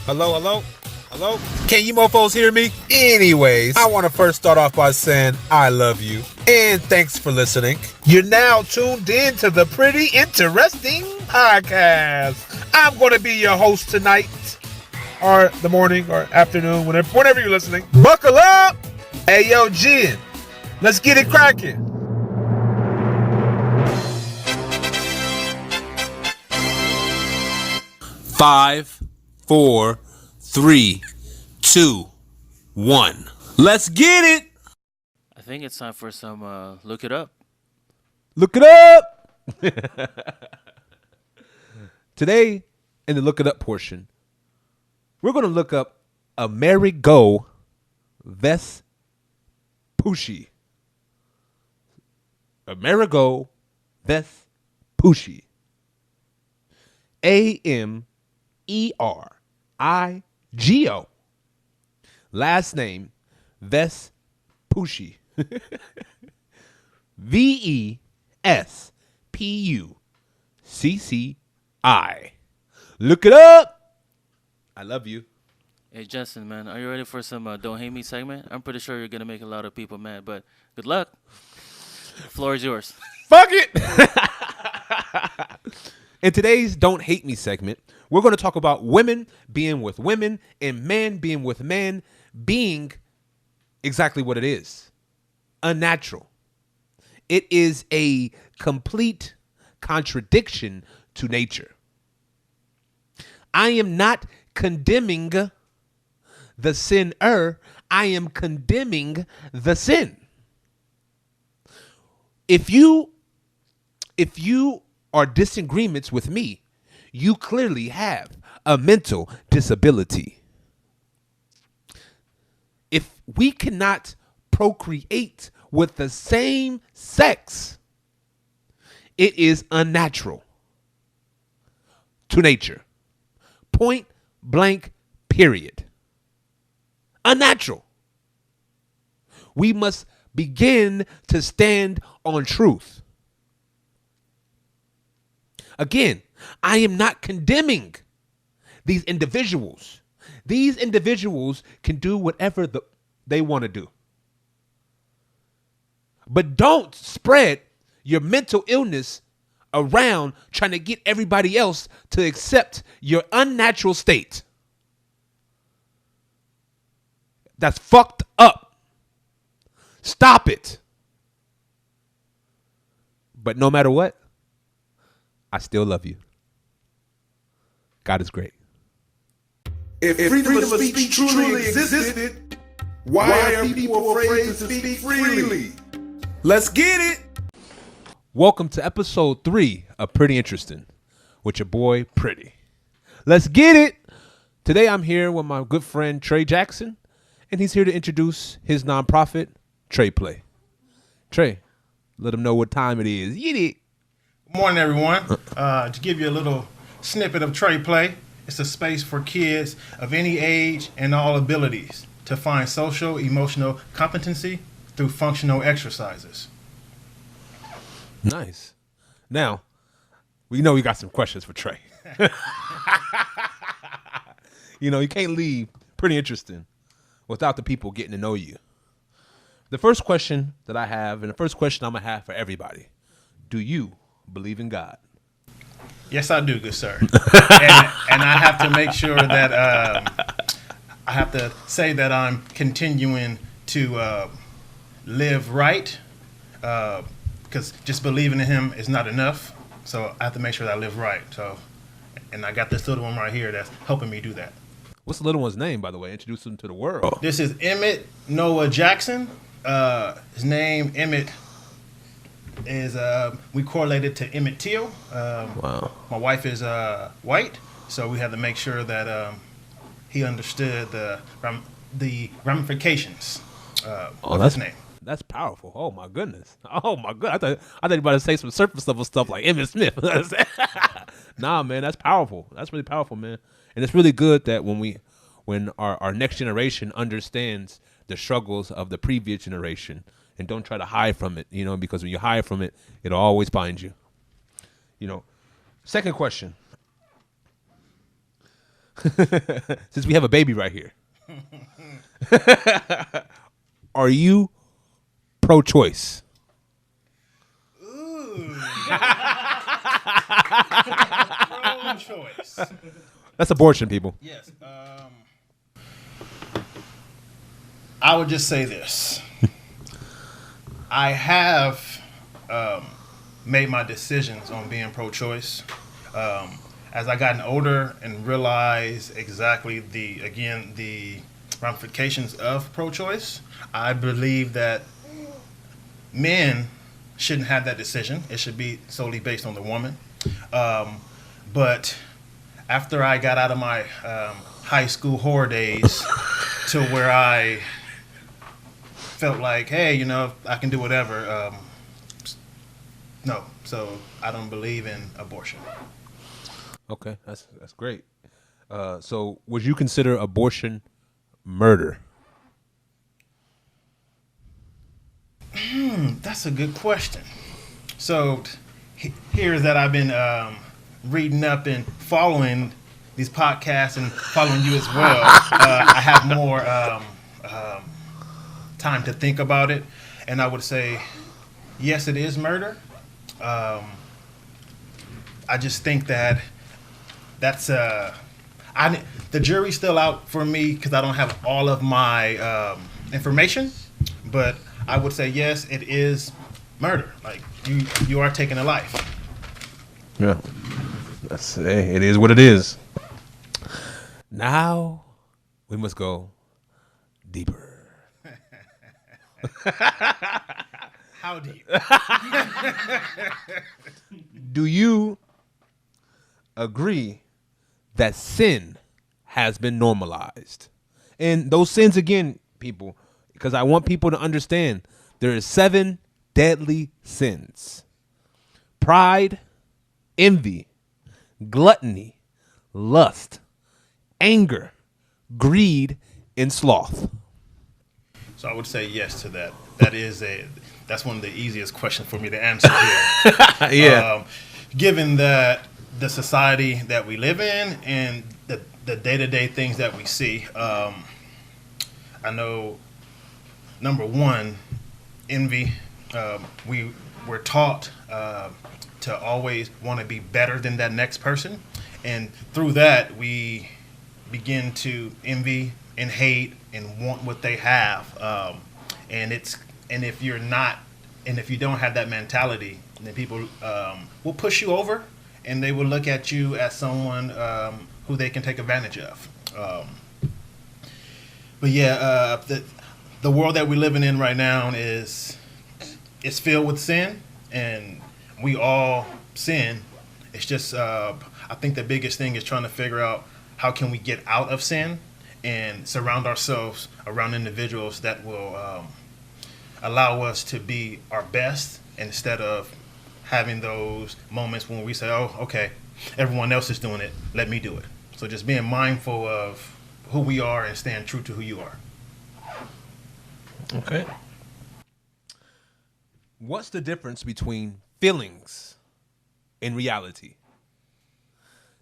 Hello, hello, hello? Can you mofos hear me? Anyways, I want to first start off by saying I love you. And thanks for listening. You're now tuned in to the Pretty Interesting Podcast. I'm going to be your host tonight, or the morning, or afternoon, whenever you're listening. Buckle up! Hey, yo, Jen, let's get it cracking. Five, 4, 3, 2, 1. Let's get it. I think it's time for some look it up. Look it up. Today, in the look it up portion, we're going to look up Amerigo Vespucci. Amerigo Vespucci. Amerigo. Last name Vespucci. Vespucci. Look it up. I love you. Hey, Justin, man, are you ready for some Don't Hate Me segment? I'm pretty sure you're going to make a lot of people mad, but good luck. The floor is yours. Fuck it. In today's Don't Hate Me segment, we're going to talk about women being with women and men being with men being exactly what it is. Unnatural. It is a complete contradiction to nature. I am not condemning the sinner. I am condemning the sin. If you are disagreements with me, you clearly have a mental disability. If we cannot procreate with the same sex, it is unnatural to nature. Point blank, period. Unnatural. We must begin to stand on truth. Again, I am not condemning these individuals. These individuals can do whatever they want to do. But don't spread your mental illness around trying to get everybody else to accept your unnatural state. That's fucked up. Stop it. But no matter what, I still love you. God is great. If freedom of speech truly existed, why are people afraid to speak freely? Let's get it. Welcome to episode 3 of Pretty Interesting with your boy Pretty. Let's get it. Today I'm here with my good friend Trey Jackson, and he's here to introduce his nonprofit, Tre-Play. Trey, let him know what time it is. Get it. Good morning, everyone. To give you a little snippet of Tre-Play, it's a space for kids of any age and all abilities to find social, emotional competency through functional exercises. Nice. Now, we know we got some questions for Trey. You can't leave Pretty Interesting without the people getting to know you. The first question that I have, and the first question I'm going to have for everybody, do you believe in God? Yes, I do, good sir. and I have to make sure that I have to say that I'm continuing to live right, because just believing in him is not enough. So I have to make sure that I live right. And I got this little one right here that's helping me do that. What's the little one's name, by the way? Introduce him to the world. This is Emmett Noah Jackson. His name, Emmett, is we correlated to Emmett Till. Wow. My wife is white, so we had to make sure that he understood the ramifications of his name. That's powerful. Oh my goodness. Oh my god. I thought you were about to say some surface level stuff like Emmitt Smith. Nah, man, that's powerful. That's really powerful, man. And it's really good that when our next generation understands the struggles of the previous generation and don't try to hide from it, because when you hide from it, it'll always find you. Second question. since we have a baby right here, are you pro-choice? Ooh. Pro-choice. That's abortion, people. Yes. I would just say this. I have made my decisions on being pro-choice. As I gotten older and realized exactly the ramifications of pro-choice, I believe that men shouldn't have that decision. It should be solely based on the woman. But after I got out of my high school whore days to where I felt like, hey, you know, I can do whatever. No, so I don't believe in abortion. Okay, that's great. So would you consider abortion murder? That's a good question. So here that I've been reading up and following these podcasts and following you as well. I have more time to think about it, and I would say yes, it is murder. I just think that's the jury's still out for me because I don't have all of my information, but I would say yes, it is murder. Like you are taking a life. Yeah, it is what it is. Now we must go deeper. How deep? Do you agree that sin has been normalized? And those sins, again, people, because I want people to understand there are 7 deadly sins: pride, envy, gluttony, lust, anger, greed, and sloth. So I would say yes to that. That's one of the easiest questions for me to answer here. Yeah. Given that the society that we live in and the day-to-day things that we see, I know, number one, envy. We're taught to always want to be better than that next person. And through that, we begin to envy and hate and want what they have. And if you don't have that mentality, then people will push you over, and they will look at you as someone who they can take advantage of. But yeah, the world that we're living in right now is filled with sin, and we all sin. It's just I think the biggest thing is trying to figure out how can we get out of sin and surround ourselves around individuals that will allow us to be our best, instead of having those moments when we say, oh, okay, everyone else is doing it, let me do it. So just being mindful of who we are and staying true to who you are. Okay. What's the difference between feelings and reality?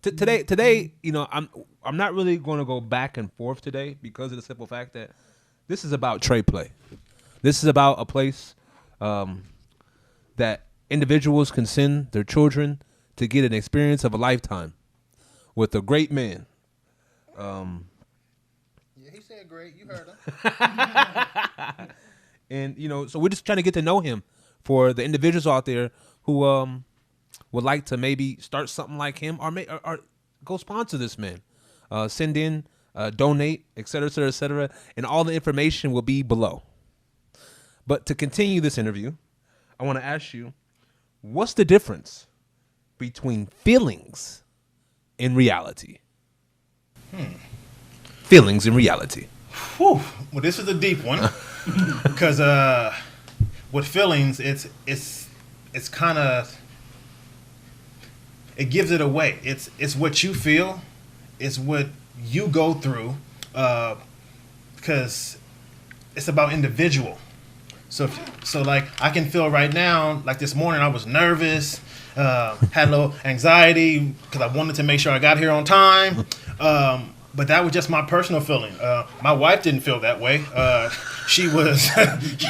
Today, you know, I'm not really going to go back and forth today because of the simple fact that this is about Tre-Play. This is about a place that individuals can send their children to get an experience of a lifetime with a great man. Yeah, he said great. You heard him. And, you know, so we're just trying to get to know him for the individuals out there who would like to maybe start something like him or go sponsor this man. Send in, donate, et cetera, et cetera, et cetera. And all the information will be below. But to continue this interview, I want to ask you, what's the difference between feelings and reality? Feelings and reality. Whew. Well, this is a deep one because with feelings, it's kind of, it gives it away. It's what you feel, it's what you go through, because it's about individual. So like I can feel right now, like this morning I was nervous, had a little anxiety because I wanted to make sure I got here on time. But that was just my personal feeling. My wife didn't feel that way. She was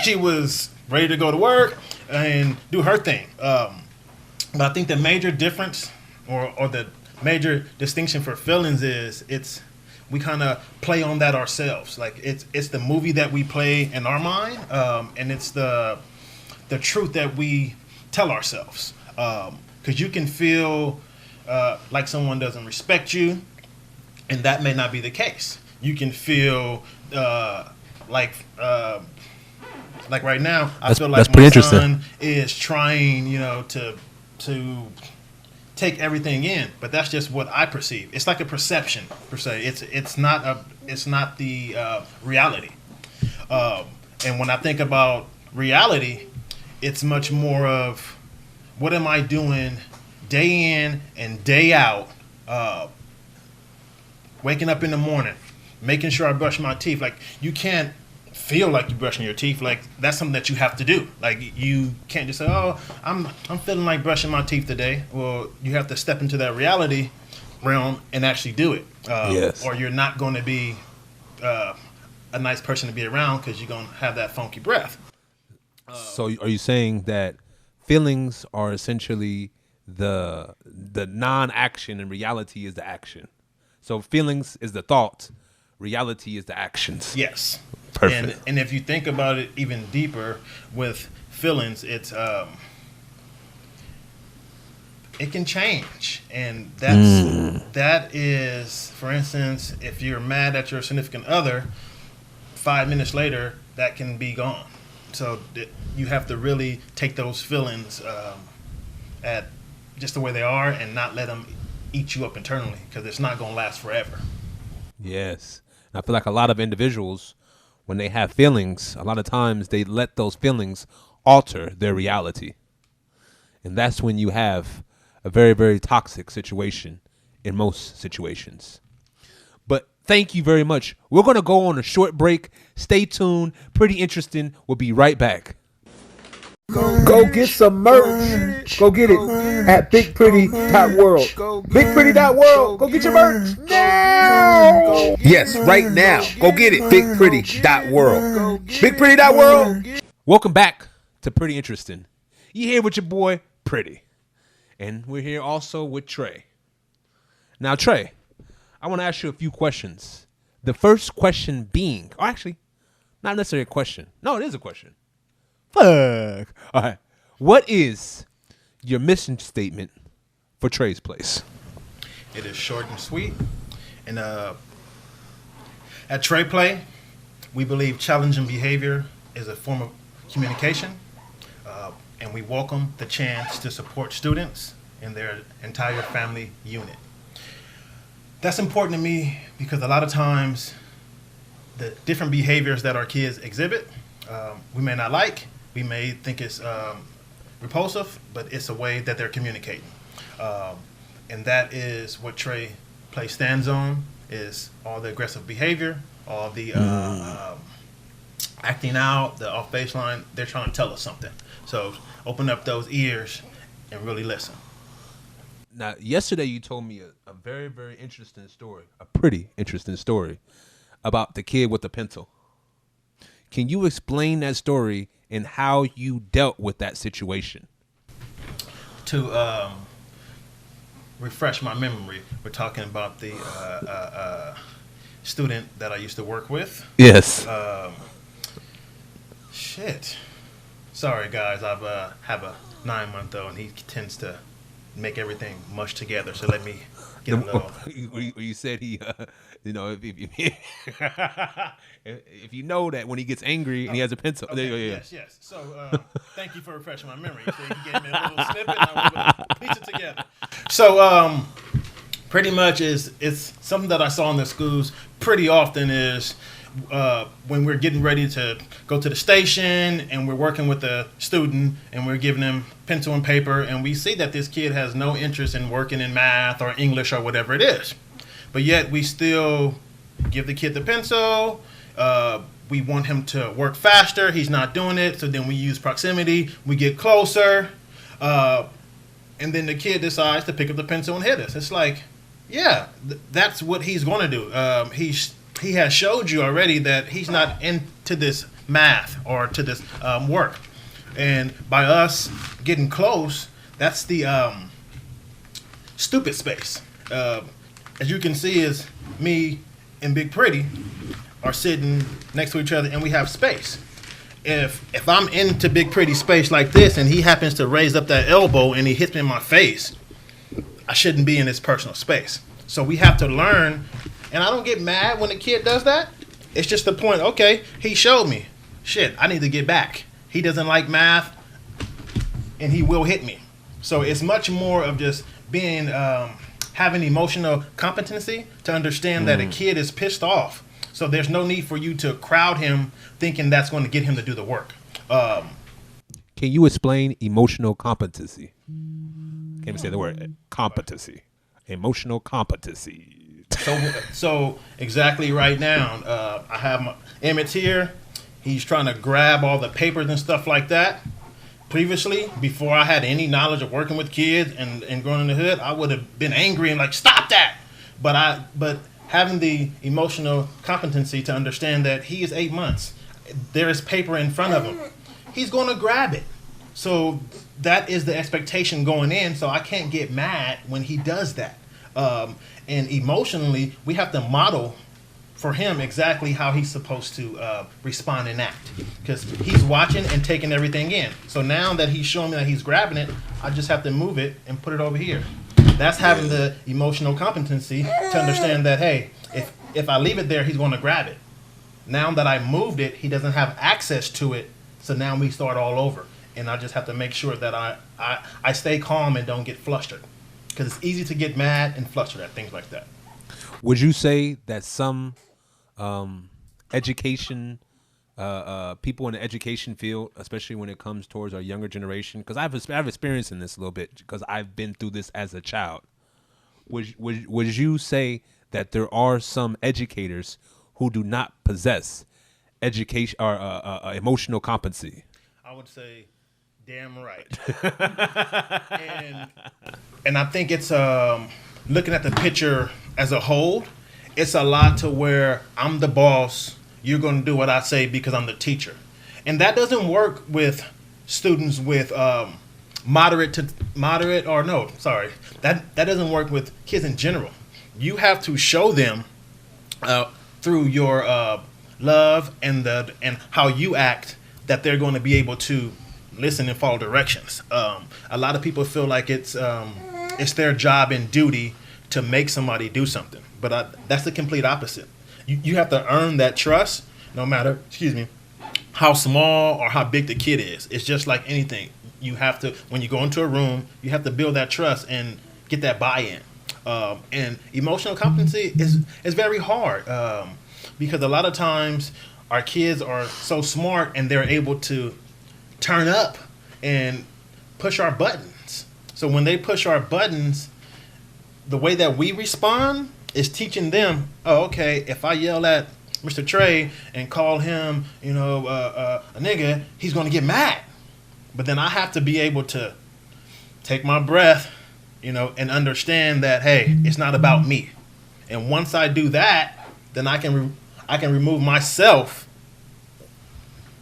she was ready to go to work and do her thing. But I think the major difference or the major distinction for feelings is we kind of play on that ourselves. Like it's the movie that we play in our mind, and it's the truth that we tell ourselves. Because you can feel like someone doesn't respect you, and that may not be the case. You can feel like right now, I feel like my son is trying, to take everything in, but that's just what I perceive. It's like a perception per se. It's not the reality. And when I think about reality, it's much more of what am I doing day in and day out, waking up in the morning, making sure I brush my teeth. Like, you can't feel like you're brushing your teeth. Like, that's something that you have to do. Like, you can't just say, oh, I'm feeling like brushing my teeth today. Well, you have to step into that reality realm and actually do it. Yes. Or you're not going to be a nice person to be around because you're going to have that funky breath. So are you saying that feelings are essentially the non-action and reality is the action? So feelings is the thought, reality is the actions. Yes. Perfect. And if you think about it even deeper with feelings, it can change. And that is, for instance, if you're mad at your significant other, 5 minutes later, that can be gone. So you have to really take those feelings at just the way they are and not let them eat you up internally, because it's not going to last forever. Yes. And I feel like a lot of individuals, when they have feelings, a lot of times they let those feelings alter their reality. And that's when you have a very, very toxic situation in most situations. But thank you very much. We're going to go on a short break. Stay tuned. Pretty interesting. We'll be right back. Go get some merch. Go get it at bigpretty.world. Bigpretty.world. Go get your merch now. Yes, right now. Go get it. Bigpretty.world. Bigpretty.world. Welcome back to Pretty Interesting. You here with your boy, Pretty. And we're here also with Trey. Now, Trey, I want to ask you a few questions. The first question being, or actually, not necessarily a question. No, it is a question. Fuck. All right. What is your mission statement for Trey's Place? It is short and sweet. And at Tre-Play, we believe challenging behavior is a form of communication. And we welcome the chance to support students in their entire family unit. That's important to me because a lot of times the different behaviors that our kids exhibit, we may not like. We may think it's repulsive, but it's a way that they're communicating. And that is what Tre-Play stands on, is all the aggressive behavior, all the acting out, the off baseline. They're trying to tell us something. So open up those ears and really listen. Now, yesterday you told me a very, very interesting story, a pretty interesting story about the kid with the pencil. Can you explain that story and how you dealt with that situation? To refresh my memory, we're talking about the student that I used to work with. Yes. Shit. Sorry, guys. I have a 9-month-old, and he tends to make everything mush together. So let me get a little. You said he, if you know that when he gets angry and he has a pencil. Okay, yes. So thank you for refreshing my memory. So you gave me a little snippet, and I was going to piece it together. So pretty much it's something that I saw in the schools pretty often is when we're getting ready to go to the station and we're working with a student and we're giving them pencil and paper, and we see that this kid has no interest in working in math or English or whatever it is. But yet we still give the kid the pencil. We want him to work faster. He's not doing it. So then we use proximity. We get closer. And then the kid decides to pick up the pencil and hit us. It's like, Yeah, that's what he's going to do. He has showed you already that he's not into this math or to this work, and by us getting close, that's the stupid space. As you can see, is me and Big Pretty are sitting next to each other, and we have space. If I'm into Big Pretty space like this, and he happens to raise up that elbow and he hits me in my face, I shouldn't be in his personal space. So we have to learn, and I don't get mad when a kid does that. It's just the point, okay, he showed me. Shit, I need to get back. He doesn't like math, and he will hit me. So it's much more of just being, having emotional competency to understand that a kid is pissed off. So there's no need for you to crowd him thinking that's going to get him to do the work. Can you explain emotional competency? Can't even say the word competency. Emotional competency. So exactly right now, I have Emmett here. He's trying to grab all the papers and stuff like that. Previously, before I had any knowledge of working with kids and growing in the hood, I would have been angry and like, stop that. But having the emotional competency to understand that he is 8 months, there is paper in front of him. He's going to grab it. So that is the expectation going in. So I can't get mad when he does that. And emotionally, we have to model for him exactly how he's supposed to respond and act, because he's watching and taking everything in. So now that he's showing me that he's grabbing it, I just have to move it and put it over here. That's having the emotional competency to understand that, hey, if I leave it there, he's going to grab it. Now that I moved it, he doesn't have access to it. So now we start all over. And I just have to make sure that I stay calm and don't get flustered, because it's easy to get mad and flustered at things like that. Would you say that some education, people in the education field, especially when it comes towards our younger generation, because I've experienced in this a little bit because I've been through this as a child. Would you say that there are some educators who do not possess education or emotional competency? I would say, damn right. and I think it's looking at the picture as a whole. It's a lot to where I'm the boss. You're going to do what I say because I'm the teacher, and that doesn't work with students with that doesn't work with kids in general. You have to show them through your love and how you act that they're going to be able to listen and follow directions. A lot of people feel like it's their job and duty to make somebody do something, but that's the complete opposite. You have to earn that trust, no matter, how small or how big the kid is. It's just like anything. You have to, when you go into a room, you have to build that trust and get that buy-in. And emotional competency is very hard because a lot of times our kids are so smart and they're able to turn up and push our buttons. So when they push our buttons, the way that we respond is teaching them, oh, okay, if I yell at Mr. Trey and call him, a nigga, he's going to get mad. But then I have to be able to take my breath, and understand that, hey, it's not about me. And once I do that, then I can remove myself,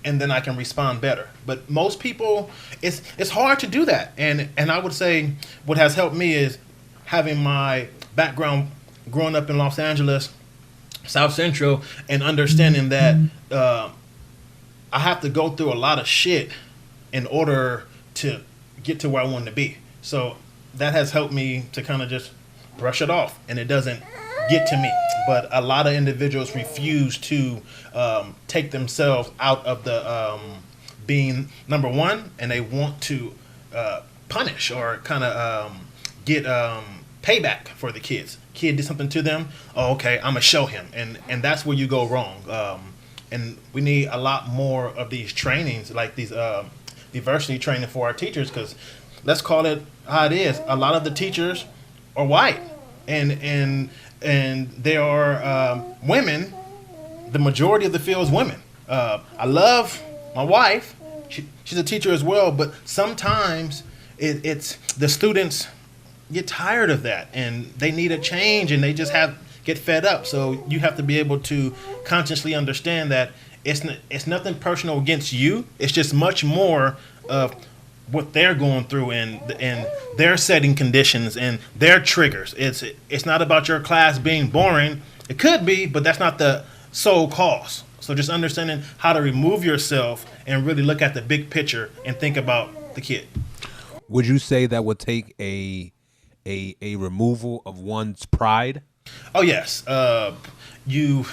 and then I can respond better. But most people, it's hard to do that. And I would say what has helped me is having my background growing up in Los Angeles, South Central, and understanding that I have to go through a lot of shit in order to get to where I want to be. So that has helped me to kind of just brush it off, and it doesn't get to me. But a lot of individuals refuse to take themselves out of the being number one, and they want to punish or kind of get payback for the kids. Kid did something to them. Oh, okay, I'm gonna show him, and that's where you go wrong. And we need a lot more of these trainings, like these diversity training for our teachers, because let's call it how it is. A lot of the teachers are white, and they are women. The majority of the field is women. I love my wife. She's a teacher as well, but sometimes it's the students get tired of that, and they need a change, and they just get fed up. So you have to be able to consciously understand that it's nothing personal against you. It's just much more of what they're going through and their setting conditions and their triggers. It's not about your class being boring. It could be, but that's not the sole cause. So just understanding how to remove yourself and really look at the big picture and think about the kid. Would you say that would take a removal of one's pride? Oh yes, you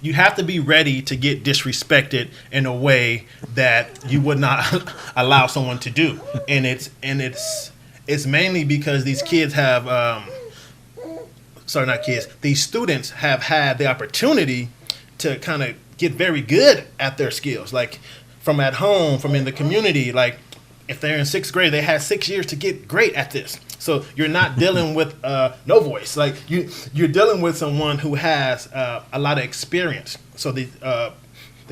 you have to be ready to get disrespected in a way that you would not allow someone to do, and it's mainly because these kids have these students have had the opportunity to kind of get very good at their skills, like from at home, from in the community. Like if they're in 6th grade, they had 6 years to get great at this. So you're not dealing with no voice. Like you're dealing with someone who has a lot of experience. So the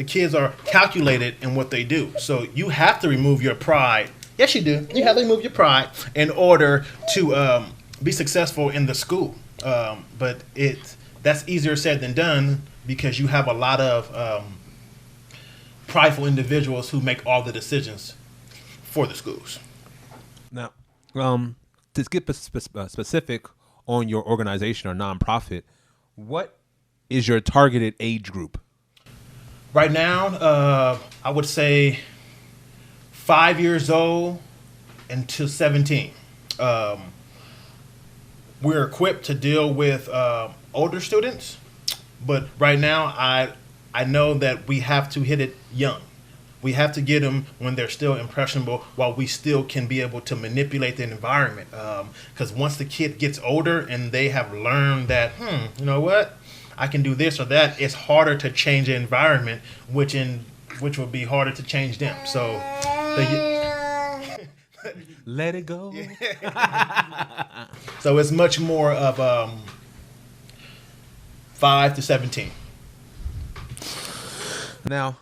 kids are calculated in what they do. So you have to remove your pride. Yes, you do. You have to remove your pride in order to be successful in the school. But that's easier said than done because you have a lot of prideful individuals who make all the decisions for the schools. Now, to get specific on your organization or nonprofit, what is your targeted age group? Right now, I would say 5 years old until 17. We're equipped to deal with older students, but right now I know that we have to hit it young. We have to get them when they're still impressionable while we still can be able to manipulate the environment. Because once the kid gets older and they have learned that, you know what, I can do this or that, it's harder to change the environment, which will be harder to change them. So let it go. So it's much more of 5 to 17. Now,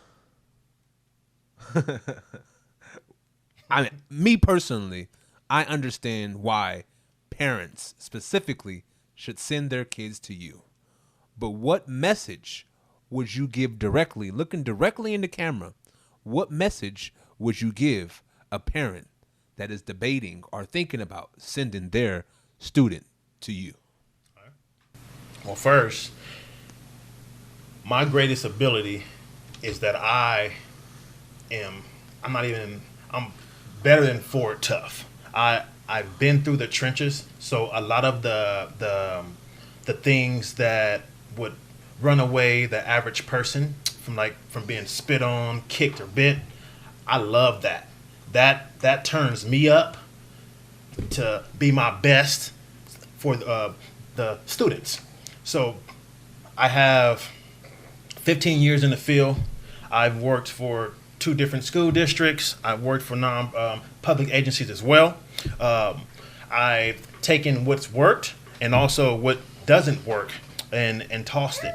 I mean, me personally, I understand why parents specifically should send their kids to you. But what message would you give directly, looking directly in the camera, what message would you give a parent that is debating or thinking about sending their student to you? Well, first, my greatest ability is that I'm better than Ford tough. I've been through the trenches, so a lot of the things that would run away the average person from being spit on, kicked, or bit, I love that. That turns me up to be my best for the students. So I have 15 years in the field. I've worked for 2 different school districts. I've worked for public agencies as well. I've taken what's worked and also what doesn't work and tossed it.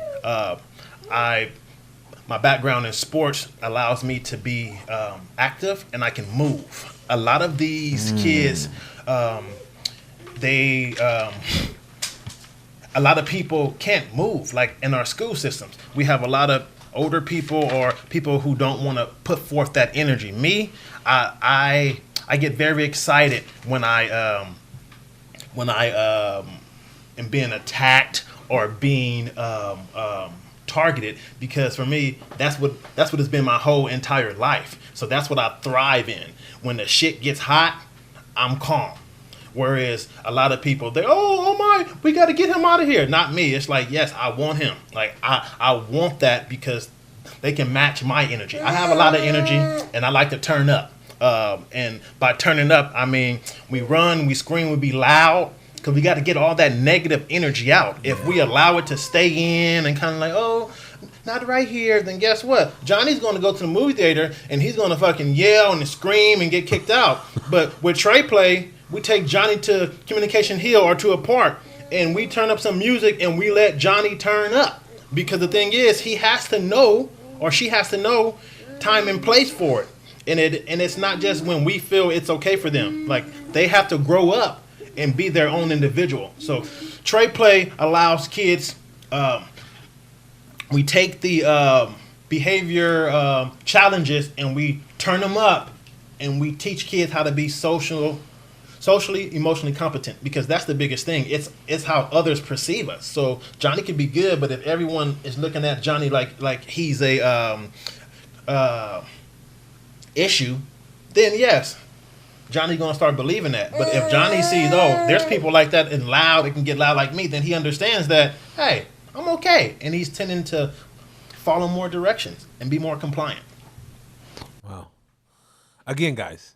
My background in sports allows me to be active and I can move. A lot of these kids, a lot of people can't move. Like in our school systems, we have a lot of older people or people who don't want to put forth that energy. Me, I get very excited when I am being attacked or being targeted, because for me that's what has been my whole entire life. So that's what I thrive in. When the shit gets hot, I'm calm. Whereas a lot of people, oh my, we got to get him out of here. Not me. It's like, yes, I want him. Like I want that because they can match my energy. I have a lot of energy and I like to turn up. And by turning up, I mean, we run, we scream, we be loud, because we got to get all that negative energy out. If we allow it to stay in and kind of like, oh, not right here, then guess what? Johnny's going to go to the movie theater and he's going to fucking yell and scream and get kicked out. But with Tre-Play, we take Johnny to Communication Hill or to a park and we turn up some music and we let Johnny turn up. Because the thing is, he has to know, or she has to know, time and place for it. And it's not just when we feel it's okay for them. Like, they have to grow up and be their own individual. So Tre-Play allows kids, we take the behavior challenges and we turn them up, and we teach kids how to be socially, emotionally competent, because that's the biggest thing. It's how others perceive us. So Johnny can be good, but if everyone is looking at Johnny like he's a issue, then yes, Johnny's gonna start believing that. But if Johnny sees, oh, there's people like that and loud, it can get loud like me, then he understands that, hey, I'm okay, and he's tending to follow more directions and be more compliant. Wow. Again, guys,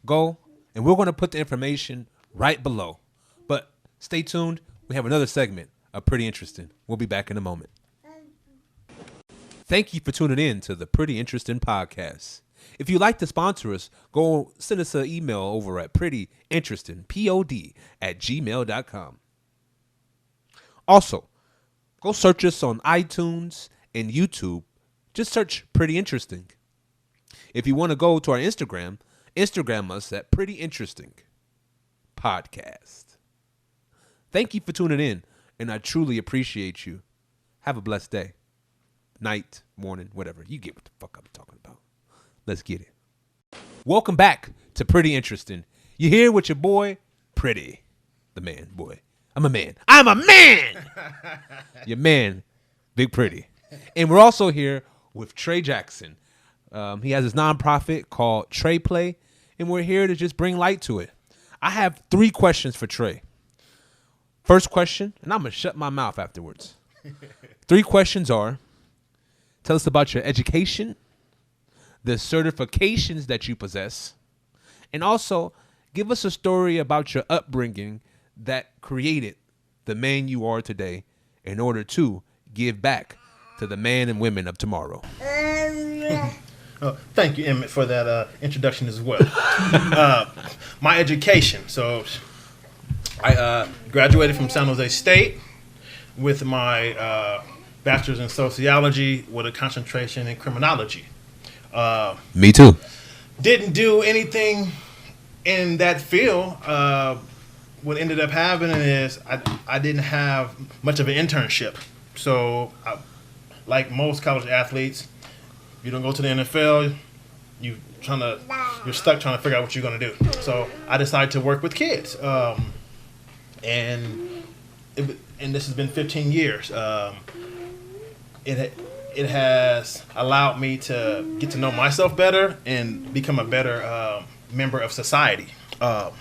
go, and we're going to put the information right below. But stay tuned. We have another segment, Pretty Interesting. We'll be back in a moment. Thank you for tuning in to the Pretty Interesting podcast. If you'd like to sponsor us, go send us an email over at prettyinterestingpod@gmail.com. Also, go search us on iTunes and YouTube. Just search Pretty Interesting. If you want to go to our Instagram us at Pretty Interesting Podcast. Thank you for tuning in, and I truly appreciate you. Have a blessed day, night, morning, whatever. You get what the fuck I'm talking about. Let's get it. Welcome back to Pretty Interesting. You're here with your boy, Pretty, the man, boy. I'm a man. Your man, Big Pretty. And we're also here with Trey Jackson. He has his nonprofit called Tre-Play, and we're here to just bring light to it. I have 3 questions for Trey. First question, and I'm going to shut my mouth afterwards. 3 questions are, tell us about your education, the certifications that you possess, and also give us a story about your upbringing that created the man you are today in order to give back to the man and women of tomorrow. Thank you, Emmett, for that introduction as well. My education. So I graduated from San Jose State with my bachelor's in sociology with a concentration in criminology. Me too. Didn't do anything in that field. What ended up happening is I didn't have much of an internship. So like most college athletes, you don't go to the NFL, you're stuck trying to figure out what you're going to do. So I decided to work with kids. And this has been 15 years. It has allowed me to get to know myself better and become a better member of society. I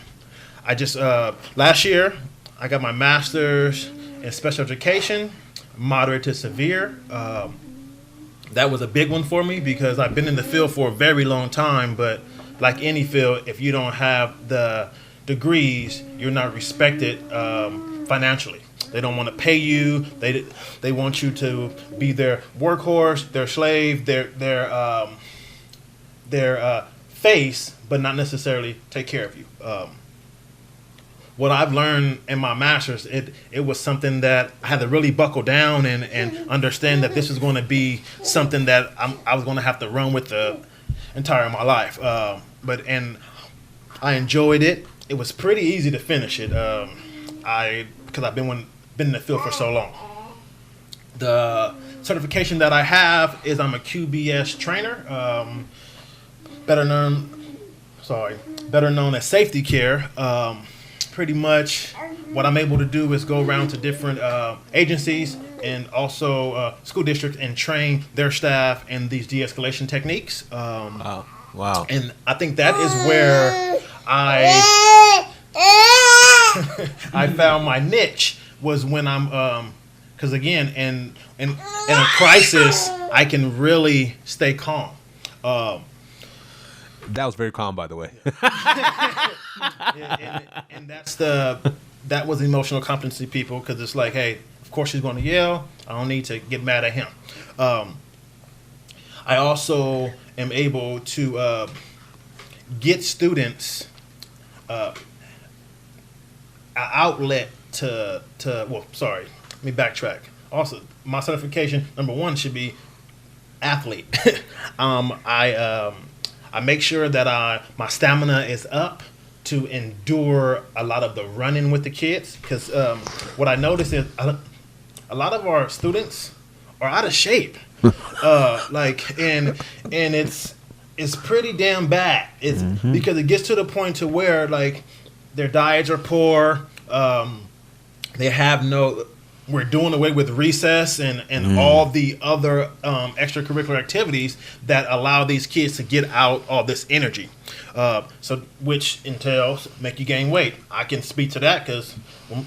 just last year I got my master's in special education, moderate to severe. That was a big one for me because I've been in the field for a very long time, but like any field, if you don't have the degrees, you're not respected financially. They don't want to pay you. They want you to be their workhorse, their slave, their face, but not necessarily take care of you. What I've learned in my master's, it was something that I had to really buckle down and understand that this is going to be something that I was going to have to run with the entire of my life. But I enjoyed it. It was pretty easy to finish it. Because I've been in the field for so long. The certification that I have is I'm a QBS trainer, better known as safety care. Pretty much what I'm able to do is go around to different agencies and also school districts and train their staff in these de-escalation techniques. Wow. And I think that is where I found my niche, was when I'm because again in a crisis I can really stay calm. That was very calm, by the way. and that was emotional competency, people, because it's like, hey, of course he's going to yell. I don't need to get mad at him. I also am able to get students an outlet to let me backtrack. Also, my certification, number 1, should be athlete. I make sure that my stamina is up to endure a lot of the running with the kids, because what I noticed is a lot of our students are out of shape, and it's pretty damn bad. It's because it gets to the point to where like their diets are poor. They have no. We're doing away with recess and all the other extracurricular activities that allow these kids to get out all this energy. So which entails make you gain weight. I can speak to that because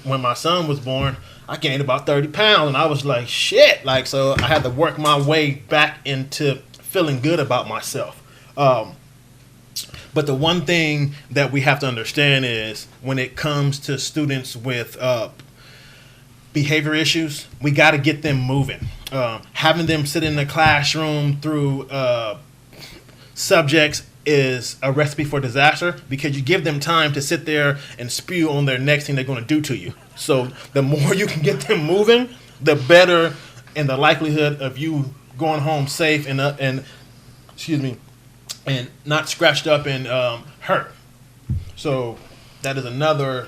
when my son was born, I gained about 30 pounds, and I was like, shit. Like, so I had to work my way back into feeling good about myself. But the one thing that we have to understand is when it comes to students with behavior issues, we got to get them moving. Having them sit in the classroom through subjects is a recipe for disaster, because you give them time to sit there and spew on their next thing they're going to do to you. So the more you can get them moving, the better, and the likelihood of you going home safe and and not scratched up and hurt. So that is another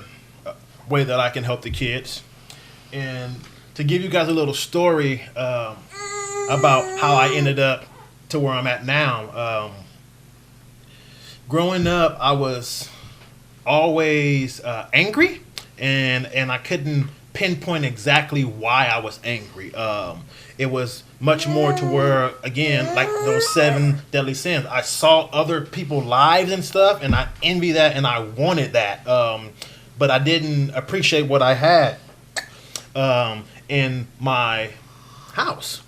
way that I can help the kids. And to give you guys a little story about how I ended up to where I'm at now. Growing up, I was always angry, and I couldn't pinpoint exactly why I was angry. It was much more to where, again, like those 7 deadly sins, I saw other people's lives and stuff, and I envy that, and I wanted that. But I didn't appreciate what I had in my house.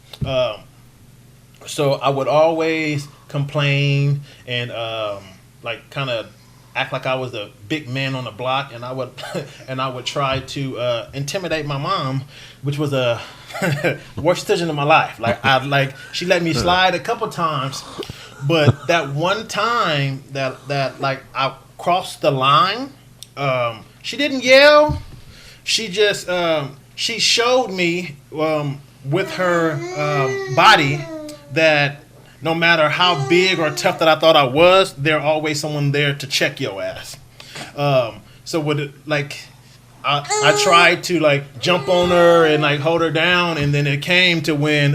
So I would always complain and like kind of act like I was the big man on the block, and I would try to intimidate my mom, which was a worst decision of my life. Like she let me slide a couple times, but that one time that like I crossed the line, she didn't yell. She just she showed me with her body that no matter how big or tough that I thought I was, there's always someone there to check your ass. So with it, like I tried to like jump on her and like hold her down, and then it came to when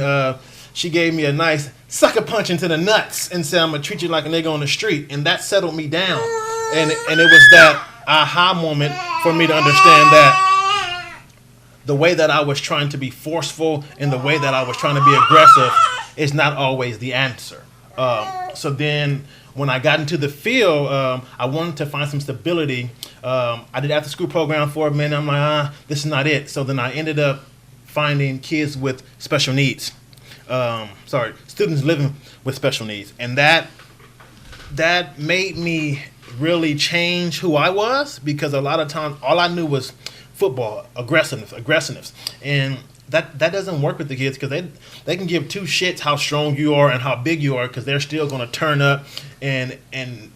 she gave me a nice sucker punch into the nuts and said, "I'm gonna treat you like a nigga on the street," and that settled me down. And it was that aha moment for me to understand that the way that I was trying to be forceful and the way that I was trying to be aggressive is not always the answer. So then when I got into the field, I wanted to find some stability. I did after school program for a minute. I'm like, this is not it. So then I ended up finding kids with special needs. Students living with special needs. And that made me really change who I was, because a lot of times all I knew was football, aggressiveness. And that doesn't work with the kids, because they can give 2 shits how strong you are and how big you are, because they're still going to turn up and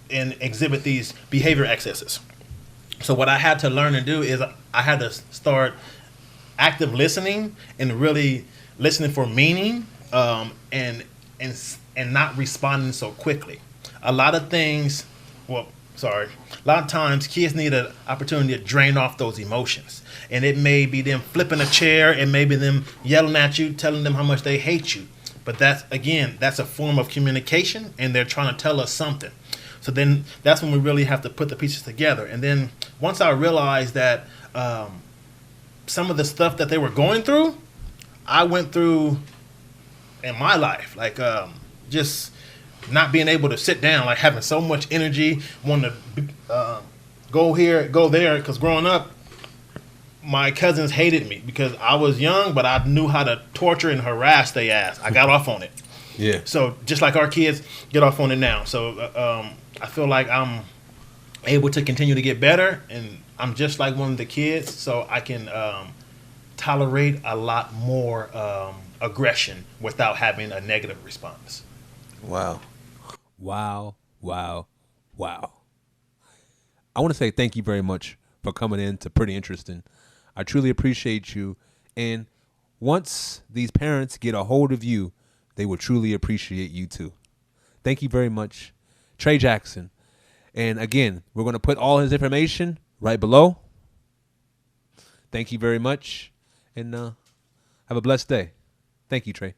exhibit these behavior excesses. So what I had to learn to do is I had to start active listening and really listening for meaning, and not responding so quickly. A lot of times kids need an opportunity to drain off those emotions. And it may be them flipping a chair, it may be them yelling at you, telling them how much they hate you. But that's a form of communication, and they're trying to tell us something. So then that's when we really have to put the pieces together. And then once I realized that some of the stuff that they were going through, I went through in my life. Like just not being able to sit down, like having so much energy, wanting to go here, go there. Because growing up, my cousins hated me because I was young, but I knew how to torture and harass their ass. I got off on it. Yeah. So just like our kids get off on it now. So I feel like I'm able to continue to get better, and I'm just like one of the kids, so I can tolerate a lot more aggression without having a negative response. Wow. Wow. Wow. Wow. I want to say thank you very much for coming in to Pretty Interesting. I truly appreciate you. And once these parents get a hold of you, they will truly appreciate you too. Thank you very much. Trey Jackson. And again, we're going to put all his information right below. Thank you very much. And have a blessed day. Thank you, Trey.